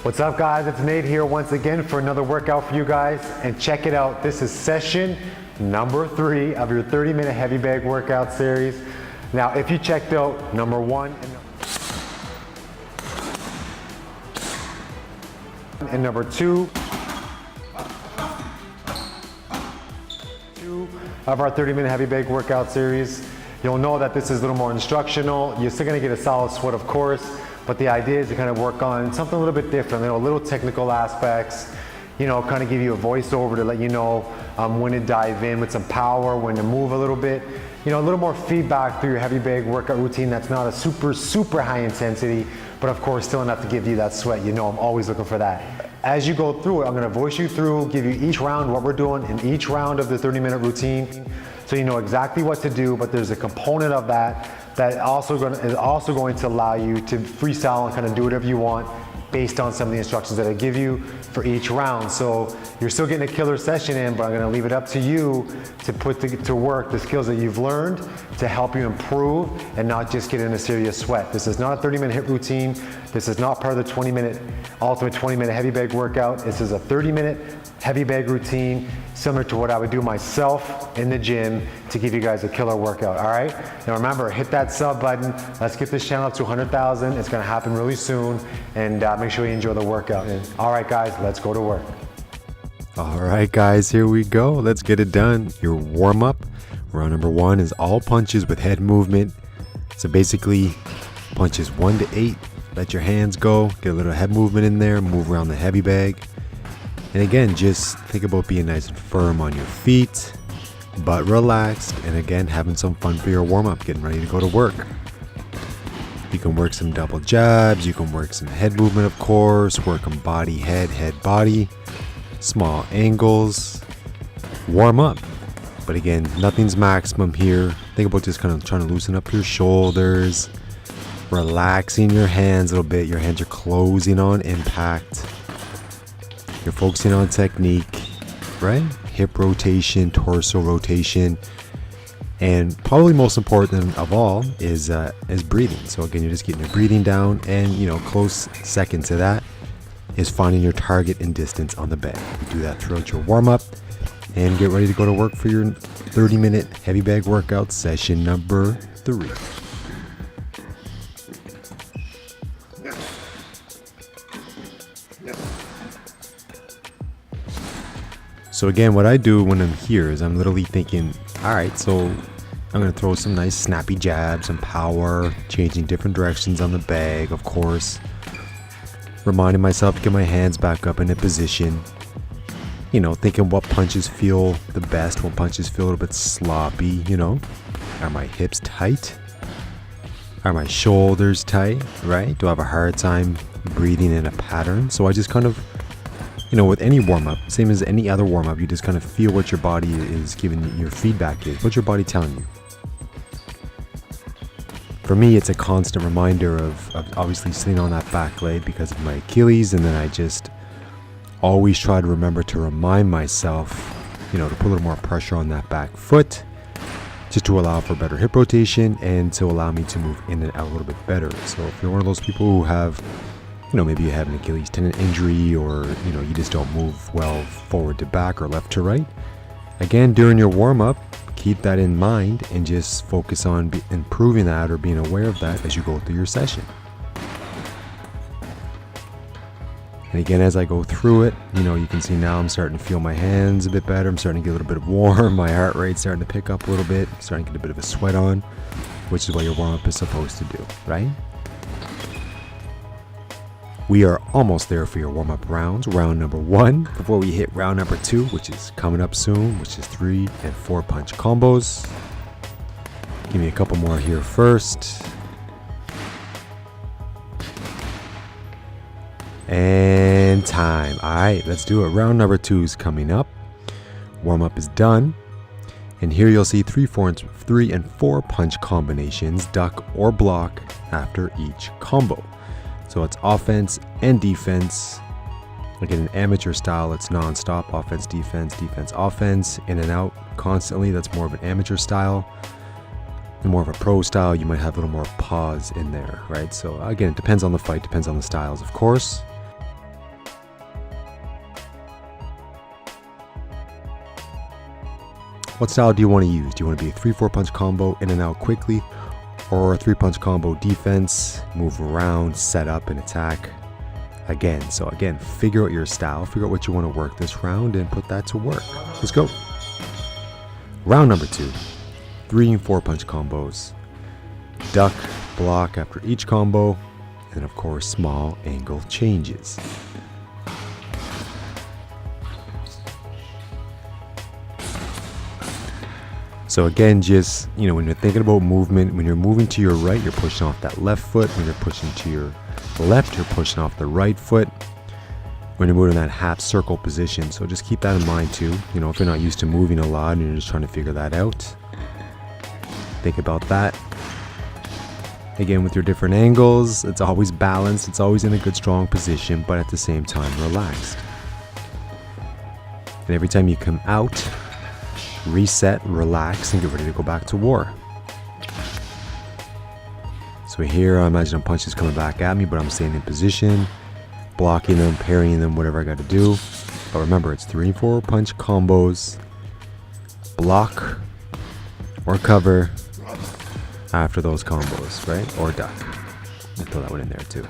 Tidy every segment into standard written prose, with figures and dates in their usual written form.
What's up guys, it's Nate here once again for another workout for you guys, and check it out, this is session number 3 of your 30-minute heavy bag workout series. Now if you checked out number 1 and number 2 of our 30-minute heavy bag workout series, you'll know that this is a little more instructional. You're still gonna get a solid sweat of course, but the idea is to kind of work on something a little bit different, little technical aspects, kind of give you a voiceover to let you know when to dive in with some power, when to move a little bit, a little more feedback through your heavy bag workout routine that's not a super high intensity, but of course still enough to give you that sweat. I'm always looking for that. As you go through it, I'm gonna voice you through, give you each round what we're doing in each round of the 30-minute routine, so you know exactly what to do, but there's a component of that is also going to allow you to freestyle and kind of do whatever you want based on some of the instructions that I give you for each round. So you're still getting a killer session in, but I'm gonna leave it up to you to put to work the skills that you've learned to help you improve and not just get in a serious sweat. This is not a 30-minute HIIT routine. This is not part of the ultimate 20-minute heavy bag workout. This is a 30-minute heavy bag routine similar to what I would do myself in the gym to give you guys a killer workout, all right? Now remember, hit that sub button. Let's get this channel up to 100,000. It's gonna happen really soon, and make sure you enjoy the workout. All right guys, let's go to work. All right guys, here we go. Let's get it done. Your warm up, round number 1 is all punches with head movement. So basically punches 1 to 8, let your hands go, get a little head movement in there, move around the heavy bag. And again, just think about being nice and firm on your feet, but relaxed, and again, having some fun for your warm-up, getting ready to go to work. You can work some double jabs, you can work some head movement, of course, work on body, head, body, small angles, warm up. But again, nothing's maximum here. Think about just kind of trying to loosen up your shoulders, relaxing your hands a little bit. Your hands are closing on impact. You're focusing on technique, right? Hip rotation, torso rotation, and probably most important of all is breathing. So again, you're just getting your breathing down, and close second to that is finding your target and distance on the bag. You do that throughout your warm-up, and get ready to go to work for your 30-minute heavy bag workout session number 3. So again, what I do when I'm here is I'm literally thinking, all right, so I'm gonna throw some nice snappy jabs, some power, changing different directions on the bag, of course. Reminding myself to get my hands back up in a position. Thinking what punches feel the best, what punches feel a little bit sloppy, Are my hips tight? Are my shoulders tight, right? Do I have a hard time breathing in a pattern? So I just kind of, with any warm-up, same as any other warm-up, you just kind of feel what your body is giving you, your feedback is, what your body telling you. For me, it's a constant reminder of obviously sitting on that back leg because of my Achilles, and then I just always try to remember to remind myself, to put a little more pressure on that back foot, just to allow for better hip rotation and to allow me to move in and out a little bit better. So if you're one of those people who have maybe you have an Achilles tendon injury, or you just don't move well forward to back or left to right, again, during your warm-up, keep that in mind and just focus on improving that or being aware of that as you go through your session. And again, as I go through it, you can see now I'm starting to feel my hands a bit better. I'm starting to get a little bit warm. My heart rate's starting to pick up a little bit. I'm starting to get a bit of a sweat on, which is what your warm-up is supposed to do, right? We are almost there for your warm-up rounds, round number 1, before we hit round number 2, which is coming up soon, which is 3 and 4 punch combos. Give me a couple more here first. And time. All right, let's do it. Round number 2 is coming up. Warm-up is done. And here you'll see 3 and 4 punch combinations, duck or block after each combo. So it's offense and defense. Again, in amateur style, it's non-stop, offense, defense, defense, offense, in and out constantly. That's more of an amateur style. And more of a pro style, you might have a little more pause in there, right? So again, it depends on the fight, depends on the styles, of course. What style do you want to use? Do you want to be a 3-4 punch combo in and out quickly, or a 3-punch combo defense, move around, set up and attack? Again, figure out your style, figure out what you want to work this round and put that to work. Let's go. Round number 2, 3 and 4 punch combos. Duck, block after each combo, and of course small angle changes. So again, just, when you're thinking about movement, when you're moving to your right, you're pushing off that left foot. When you're pushing to your left, you're pushing off the right foot. When you're moving in that half circle position. So just keep that in mind too. If you're not used to moving a lot and you're just trying to figure that out, think about that. Again, with your different angles, it's always balanced. It's always in a good, strong position, but at the same time, relaxed. And every time you come out, reset, relax, and get ready to go back to war. So here, I imagine punches coming back at me, but I'm staying in position, blocking them, parrying them, whatever I got to do. But remember, it's 3 and 4 punch combos. Block or cover after those combos, right? Or duck. I'll throw that one in there too.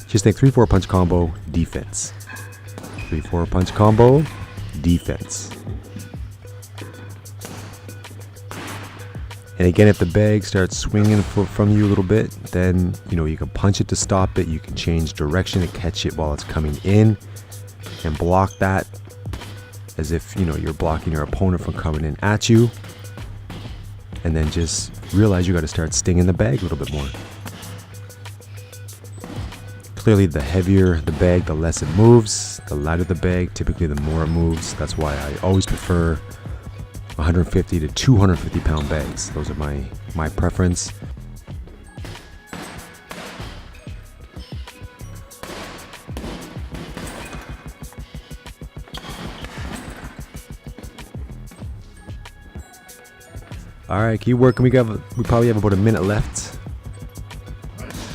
Just think 3-4 punch combo, defense. 3-4 punch combo, defense. And again, if the bag starts swinging from you a little bit, then you can punch it to stop it. You can change direction and catch it while it's coming in, and block that as if you're blocking your opponent from coming in at you. And then just realize you got to start stinging the bag a little bit more. Clearly, the heavier the bag, the less it moves. The lighter the bag, typically the more it moves. That's why I always prefer 150 to 250 pound bags. Those are my preference. All right, keep working. We probably have about a minute left.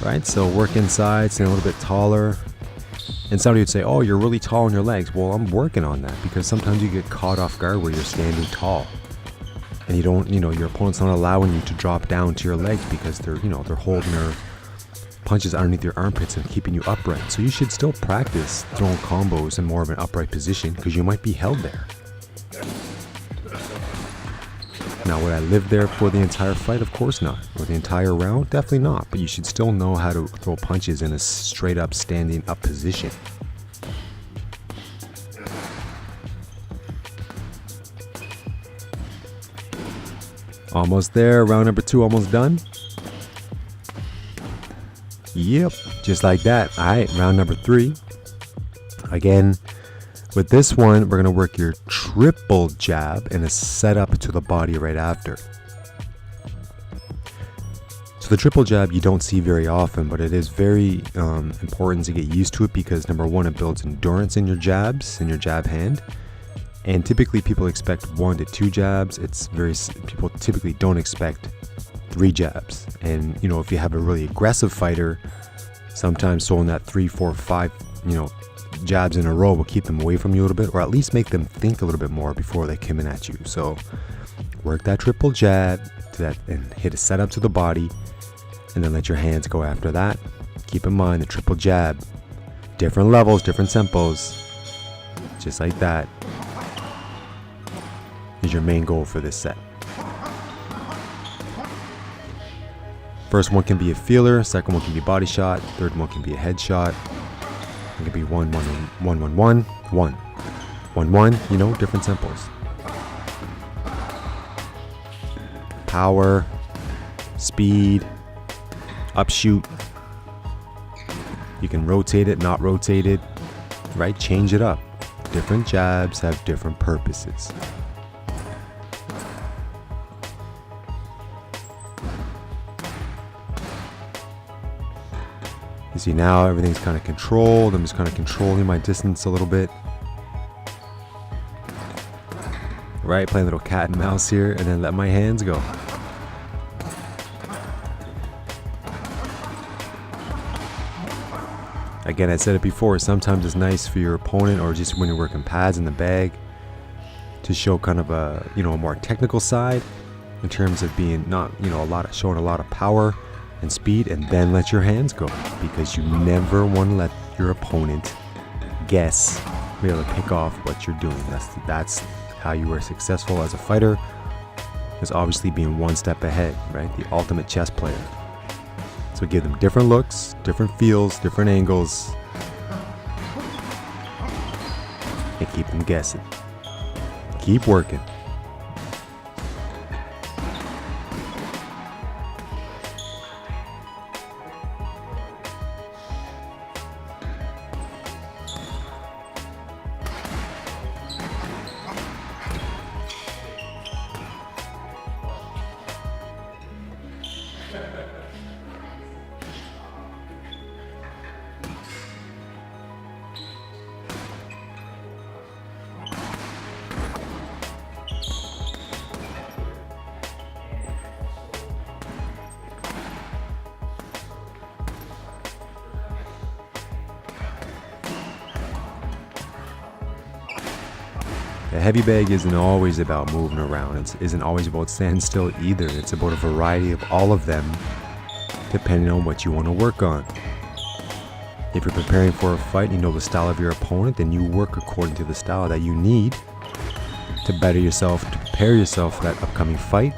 Right, so work inside, stand a little bit taller. And somebody would say, oh, you're really tall on your legs. Well, I'm working on that, because sometimes you get caught off guard where you're standing tall. And you don't, your opponent's not allowing you to drop down to your legs because they're holding their punches underneath your armpits and keeping you upright. So you should still practice throwing combos in more of an upright position, because you might be held there. Now, would I live there for the entire fight? Of course not. Or the entire round? Definitely not. But you should still know how to throw punches in a straight up, standing up position. Almost there. Round number 2 almost done. Yep. Just like that. All right. Round number 3. Again, with this one, we're going to work your triple jab and a setup to the body right after. So the triple jab you don't see very often, but it is very important to get used to it, because number 1, it builds endurance in your jabs, in your jab hand. And typically people expect 1 to 2 jabs. People typically don't expect 3 jabs. And if you have a really aggressive fighter, sometimes throwing that 3, 4, 5, jabs in a row will keep them away from you a little bit, or at least make them think a little bit more before they come in at you. So work that triple jab to that and hit a setup to the body, and then let your hands go after that. Keep in mind the triple jab, different levels, different tempos, just like that is your main goal for this set. First one can be a feeler, second one can be body shot, third one can be a head shot. It could be 1, 1, 1, 1, 1, 1, 1, 1, different tempos. Power, speed, upshoot. You can rotate it, not rotate it, right? Change it up. Different jabs have different purposes. You see now everything's kind of controlled. I'm just kind of controlling my distance a little bit. Right, playing a little cat and mouse here, and then let my hands go. Again, I said it before, sometimes it's nice for your opponent, or just when you're working pads in the bag, to to show kind of a, a more technical side in terms of being not, showing a lot of power and speed, and then let your hands go, because you never want to let your opponent guess, be able to pick off what you're doing. That's how you are successful as a fighter, is obviously being one step ahead, right? The ultimate chess player. So give them different looks, different feels, different angles, and keep them guessing. Keep working. The heavy bag isn't always about moving around. It isn't always about standing still either. It's about a variety of all of them, depending on what you want to work on. If you're preparing for a fight and you know the style of your opponent, then you work according to the style that you need to better yourself, to prepare yourself for that upcoming fight.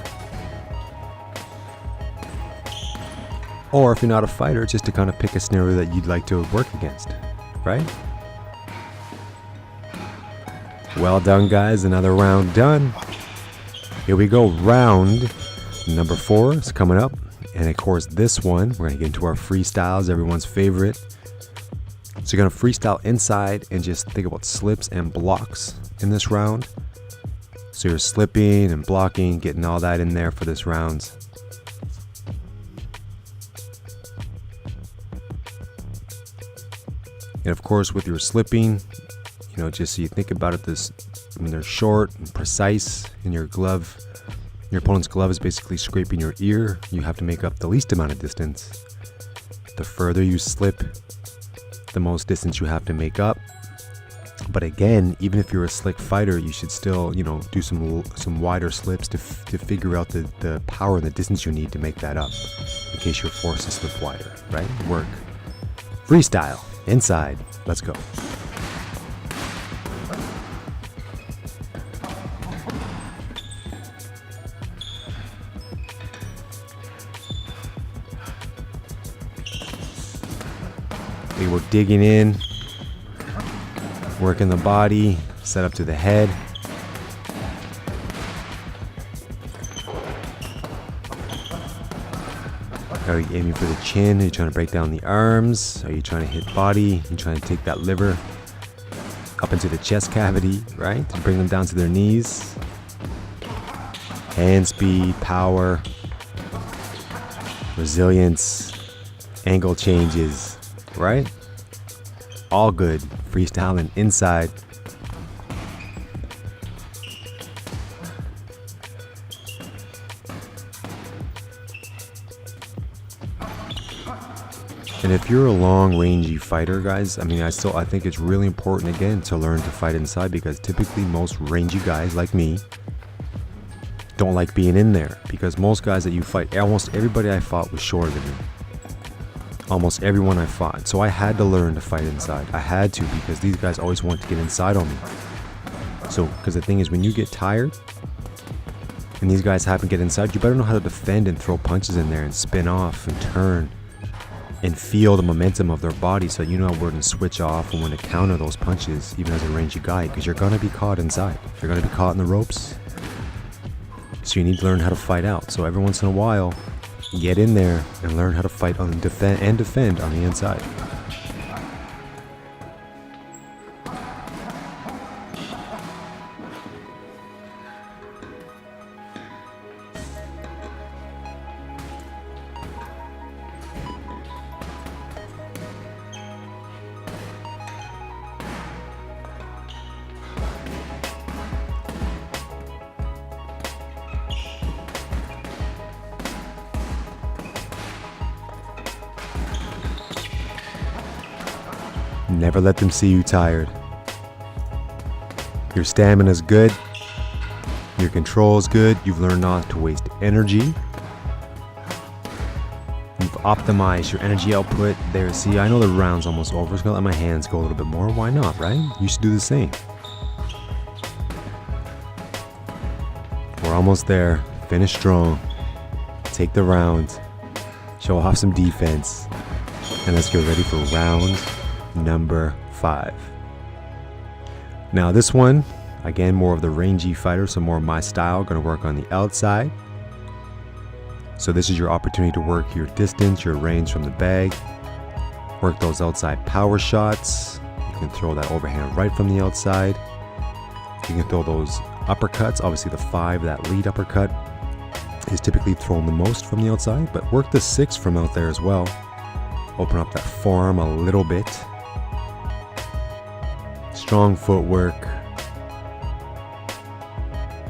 Or if you're not a fighter, just to kind of pick a scenario that you'd like to work against, right? Well done, guys. Another round done. Here we go. Round number 4 is coming up. And of course, this one, we're going to get into our freestyles, everyone's favorite. So you're going to freestyle inside and just think about slips and blocks in this round. So you're slipping and blocking, getting all that in there for this round. And of course, with your slipping, just so you think about it, they're short and precise, and your opponent's glove is basically scraping your ear. You have to make up the least amount of distance. The further you slip, the most distance you have to make up. But again, even if you're a slick fighter, you should still, do some wider slips to figure out the power and the distance you need to make that up, in case you're forced to slip wider, right? Work. Freestyle. Inside. Let's go. We're digging in, working the body, set up to the head. Are you aiming for the chin? Are you trying to break down the arms? Are you trying to hit body? Are you trying to take that liver up into the chest cavity, right? To bring them down to their knees. Hand speed, power, resilience, angle changes, right? All good. Freestyling inside. And if you're a long rangy fighter, guys, I think it's really important again to learn to fight inside, because typically most rangy guys like me don't like being in there, because most guys that you fight, almost everybody I fought was shorter than me. Almost everyone I fought. So I had to learn to fight inside. I had to, because these guys always want to get inside on me. So, because the thing is, when you get tired and these guys happen to get inside, you better know how to defend and throw punches in there and spin off and turn and feel the momentum of their body, so you know where to switch off and when to counter those punches, even as a rangy guy, because you're going to be caught inside. You're going to be caught in the ropes. So you need to learn how to fight out. So every once in a while, get in there and learn how to fight on defend on the inside. Never let them see you tired. Your stamina's good. Your control is good. You've learned not to waste energy. You've optimized your energy output. There, see, I know the round's almost over. It's gonna let my hands go a little bit more. Why not, right? You should do the same. We're almost there. Finish strong. Take the round. Show off some defense. And let's get ready for round number 5. Now this one, again, more of the rangy fighter, so more of my style. Gonna work on the outside. So this is your opportunity to work your distance, your range from the bag. Work those outside power shots. You can throw that overhand right from the outside. You can throw those uppercuts. Obviously the 5, that lead uppercut, is typically thrown the most from the outside, but work the 6 from out there as well. Open up that forearm a little bit. Strong footwork.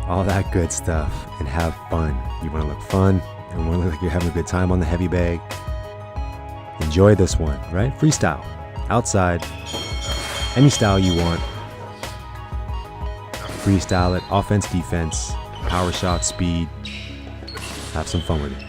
All that good stuff. And have fun. You want to look fun. You want to look like you're having a good time on the heavy bag. Enjoy this one, right? Freestyle. Outside. Any style you want. Freestyle it. Offense, defense. Power shot, speed. Have some fun with it.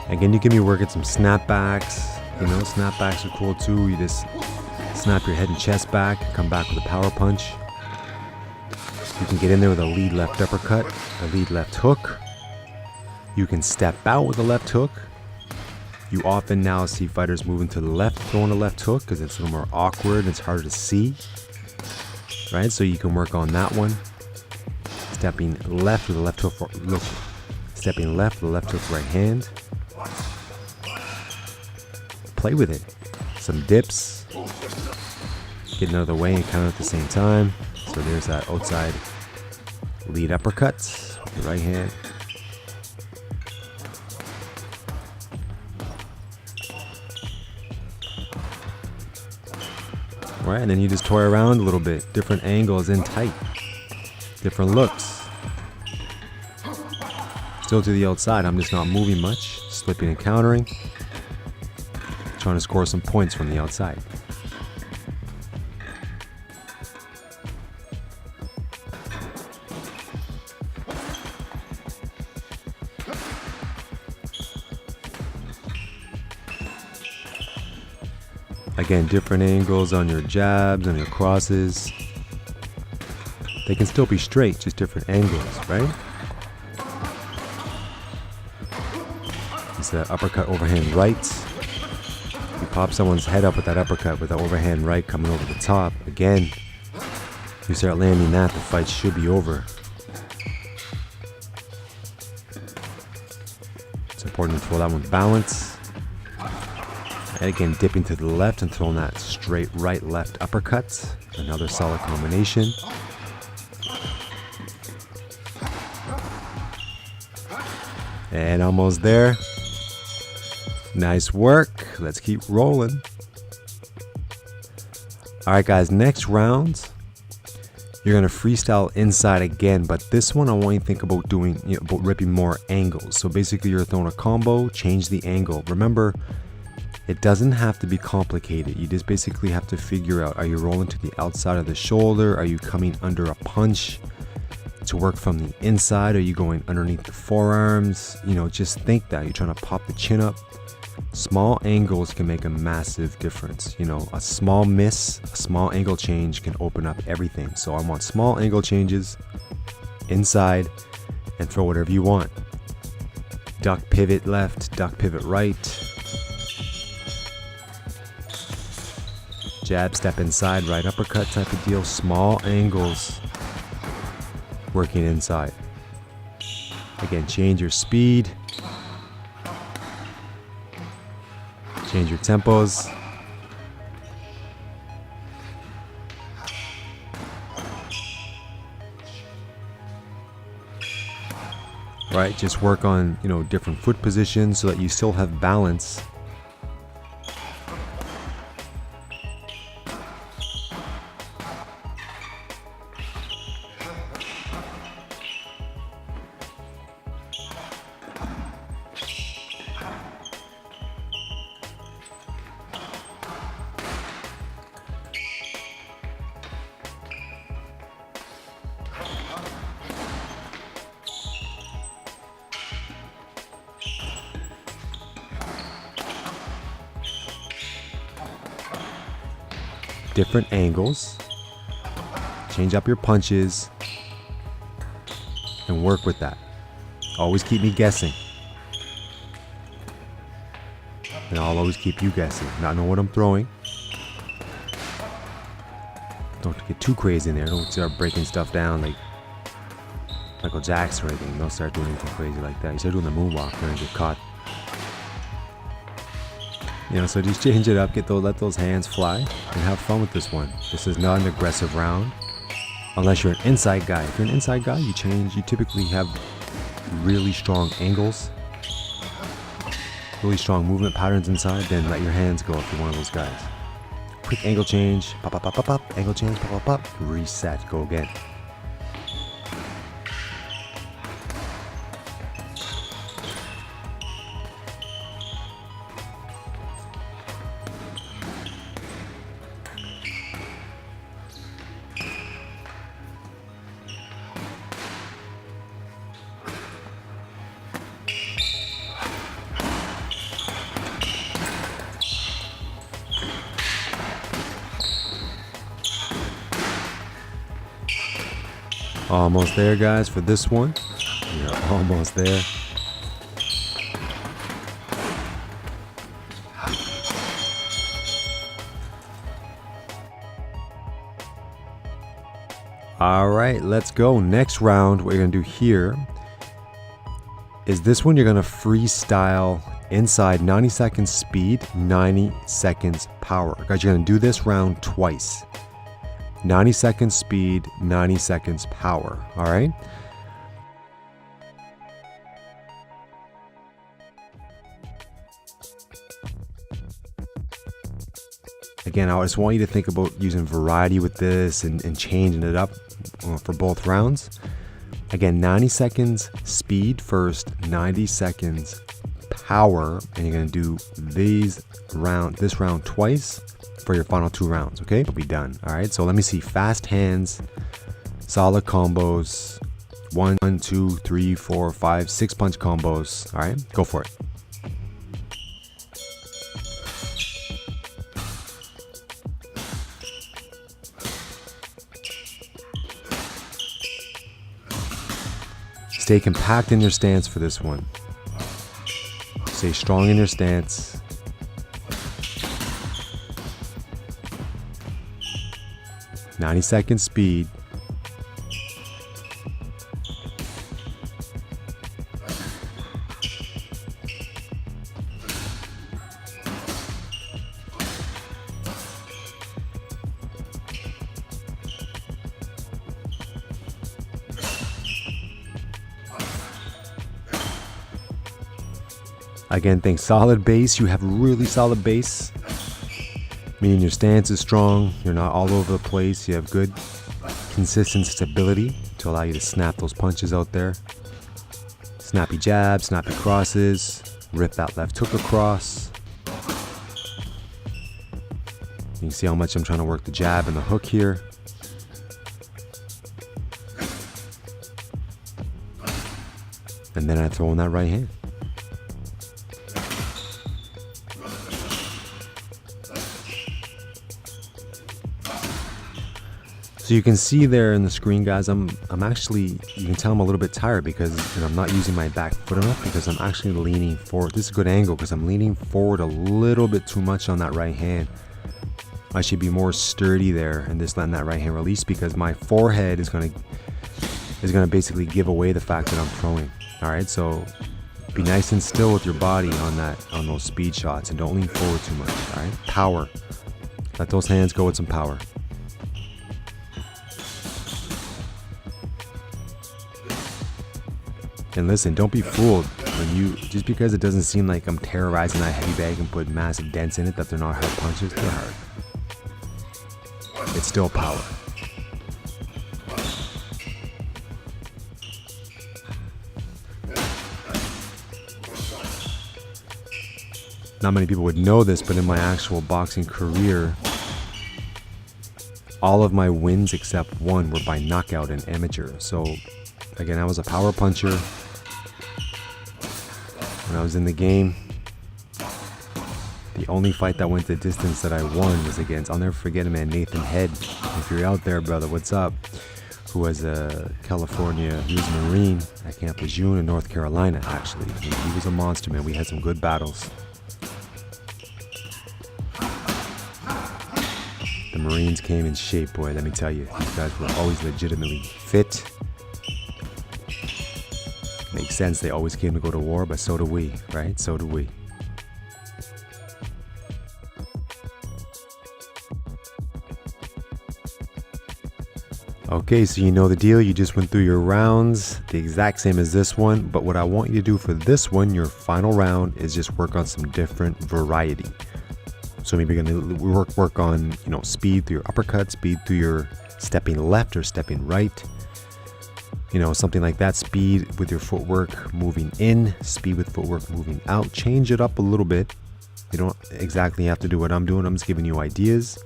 Again, you can be working some snapbacks. You know, snapbacks are cool too. You just snap your head and chest back, come back with a power punch. You can get in there with a lead left uppercut, a lead left hook. You can step out with a left hook. You often now see fighters moving to the left, throwing a left hook because it's a little more awkward and it's harder to see. Right? So you can work on that one. Stepping left with a left hook. Stepping left with a left hook right hand. Play with it. Some dips. Getting out of the way and counter at the same time. So there's that outside lead uppercut with the right hand. All right, and then you just toy around a little bit. Different angles in tight. Different looks. Still to the outside, I'm just not moving much. Slipping and countering. Trying to score some points from the outside. Again, different angles on your jabs, on your crosses. They can still be straight, just different angles, right? It's that uppercut overhand right. You pop someone's head up with that uppercut with that overhand right coming over the top. Again, you start landing that, the fight should be over. It's important to throw that one balance. And again, dipping to the left and throwing that straight right left uppercut. Another solid combination. And almost there. Nice work. Let's keep rolling. All right, guys, next round, you're going to freestyle inside again, but this one I want you to think about doing, about ripping more angles. So basically you're throwing a combo, change the angle. Remember, it doesn't have to be complicated. You just basically have to figure out, are you rolling to the outside of the shoulder? Are you coming under a punch to work from the inside? Are you going underneath the forearms? Just think that. You're trying to pop the chin up. Small angles can make a massive difference. A small miss, a small angle change can open up everything. So I want small angle changes inside and throw whatever you want. Duck pivot left, duck pivot right. Jab, step inside, right uppercut type of deal. Small angles working inside. Again, change your speed. Change your tempos. Right, just work on, different foot positions so that you still have balance. Different angles. Change up your punches and work with that. Always keep me guessing. And I'll always keep you guessing. Not know what I'm throwing. Don't get too crazy in there. Don't start breaking stuff down like Michael Jackson or anything. Don't start doing anything crazy like that. You start doing the moonwalk, you're gonna get caught. So just change it up, let those hands fly, and have fun with this one. This is not an aggressive round, unless you're an inside guy. If you're an inside guy, you typically have really strong angles, really strong movement patterns inside, then let your hands go if you're one of those guys. Quick angle change, pop, pop, pop, pop, pop, angle change, pop, pop, pop, reset, go again. Almost there, guys, for this one. You're almost there. All right, let's go. Next round, what you're gonna do here is this one. You're gonna freestyle inside 90 seconds speed, 90 seconds power. Guys, you're gonna do this round twice. 90 seconds speed, 90 seconds power. All right. Again, I just want you to think about using variety with this and changing it up for both rounds. Again, 90 seconds speed first, 90 seconds power, and you're gonna do this round twice for your final 2 rounds. Okay, it'll be done. All right, so let me see. Fast hands, solid combos, 1, 2, 3, 4, 5, 6 punch combos. All right, go for it. Stay compact in your stance for this one. Stay strong in your stance. .90-second speed. Again, think solid base. You have really solid base, meaning your stance is strong. You're not all over the place. You have good, consistent stability to allow you to snap those punches out there. Snappy jabs, snappy crosses. Rip that left hook across. You can see how much I'm trying to work the jab and the hook here. And then I throw in that right hand. So you can see there in the screen, guys, I'm actually, you can tell I'm a little bit tired because I'm not using my back foot enough because I'm actually leaning forward. This is a good angle because I'm leaning forward a little bit too much on that right hand. I should be more sturdy there and just letting that right hand release because my forehead is gonna basically give away the fact that I'm throwing. All right, so Be nice and still with your body on those speed shots, and don't lean forward too much. All right, power. Let those hands go with some power. And listen, don't be fooled when just because it doesn't seem like I'm terrorizing that heavy bag and put massive dents in it, that they're not hard punches. They're hard. It's still power. Not many people would know this, but in my actual boxing career, all of my wins except one were by knockout and amateur. So again, I was a power puncher when I was in the game. The only fight that went the distance that I won was against, I'll never forget him, man, Nathan Head. If you're out there, brother, what's up? Who was a California, he was a Marine at Camp Lejeune in North Carolina, actually. And he was a monster, man. We had some good battles. The Marines came in shape, boy, let me tell you. These guys were always legitimately fit. Makes sense, they always came to go to war, but so do we, right? So do we. Okay, so you know the deal. You just went through your rounds, the exact same as this one. But what I want you to do for this one, your final round, is just work on some different variety. So maybe you're gonna work on, speed through your uppercut, speed through your stepping left or stepping right. Something like that. Speed with your footwork moving in, speed with footwork moving out. Change it up a little bit. You don't exactly have to do what I'm doing. I'm just giving you ideas.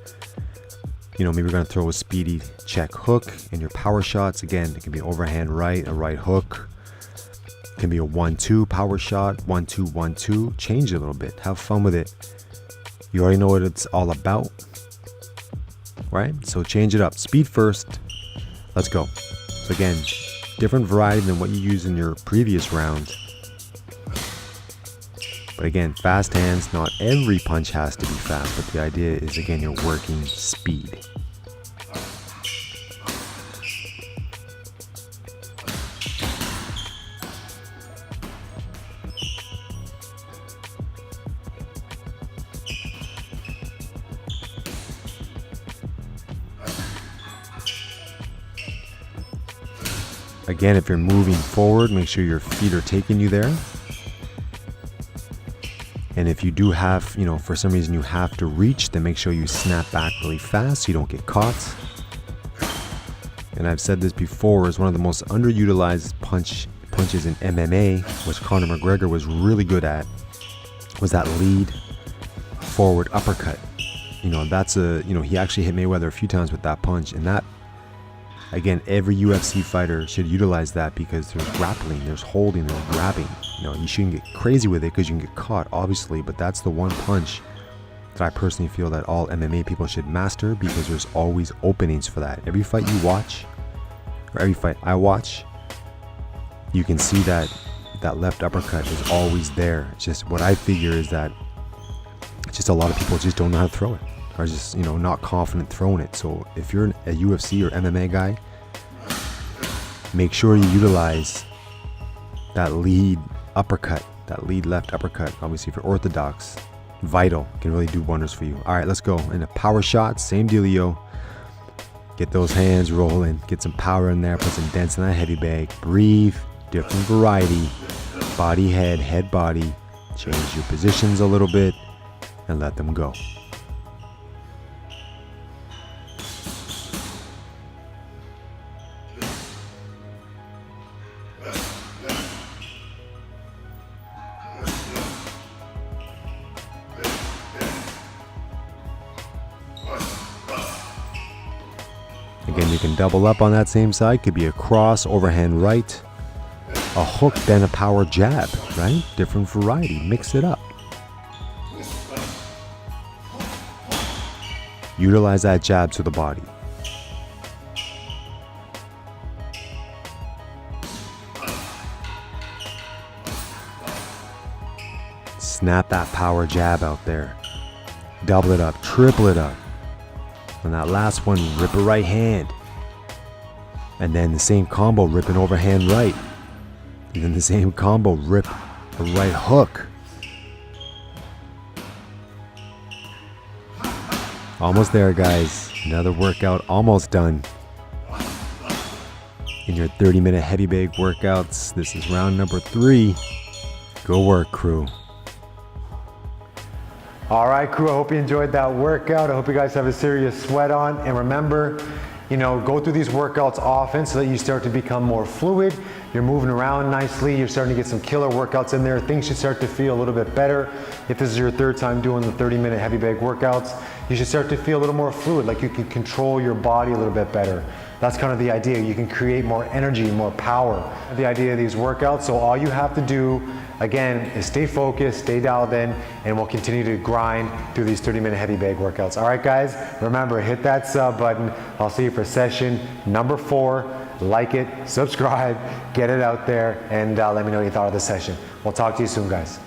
Maybe we're going to throw a speedy check hook in your power shots. Again, it can be overhand right, a right hook. It can be a 1-2 power shot, 1-2, 1-2. Change it a little bit. Have fun with it. You already know what it's all about, right? So change it up. Speed first. Let's go. So again, different variety than what you used in your previous round. But again, fast hands. Not every punch has to be fast, but the idea is, again, you're working speed. Again, if you're moving forward, make sure your feet are taking you there. And if you do have, for some reason you have to reach, then make sure you snap back really fast so you don't get caught. And I've said this before, is one of the most underutilized punches in MMA, which Conor McGregor was really good at, was that lead forward uppercut. That's he actually hit Mayweather a few times with that punch, and that, again, every UFC fighter should utilize that, because there's grappling, there's holding, there's grabbing. You shouldn't get crazy with it because you can get caught, obviously, but that's the one punch that I personally feel that all MMA people should master, because there's always openings for that. Every fight you watch, or every fight I watch, you can see that left uppercut is always there. It's just, what I figure is that it's just a lot of people just don't know how to throw it, or just, not confident throwing it. So if you're a UFC or MMA guy, make sure you utilize that lead uppercut, that lead left uppercut. Obviously, if you're orthodox, vital, can really do wonders for you. All right, let's go. In a power shot, same dealio. Get those hands rolling, get some power in there, put some dents in that heavy bag. Breathe, different variety, body, head, body. Change your positions a little bit and let them go. Again, you can double up on that same side. Could be a cross, overhand right, a hook, then a power jab, right? Different variety. Mix it up. Utilize that jab to the body. Snap that power jab out there. Double it up, triple it up. And that last one, rip a right hand. And then the same combo, rip an overhand right. And then the same combo, rip A right hook. Almost there, guys. Another workout almost done. In your 30-minute heavy bag workouts, this is round number 3. Go work, crew. All right, crew, I hope you enjoyed that workout. I hope you guys have a serious sweat on. And remember, go through these workouts often so that you start to become more fluid. You're moving around nicely. You're starting to get some killer workouts in there. Things should start to feel a little bit better. If this is your 3rd time doing the 30-minute heavy bag workouts, you should start to feel a little more fluid, like you can control your body a little bit better. That's kind of the idea. You can create more energy, more power. The idea of these workouts, so all you have to do, again, is stay focused, stay dialed in, and we'll continue to grind through these 30-minute heavy bag workouts. All right, guys, remember, hit that sub button. I'll see you for session number 4. Like it, subscribe, get it out there, and let me know what you thought of the session. We'll talk to you soon, guys.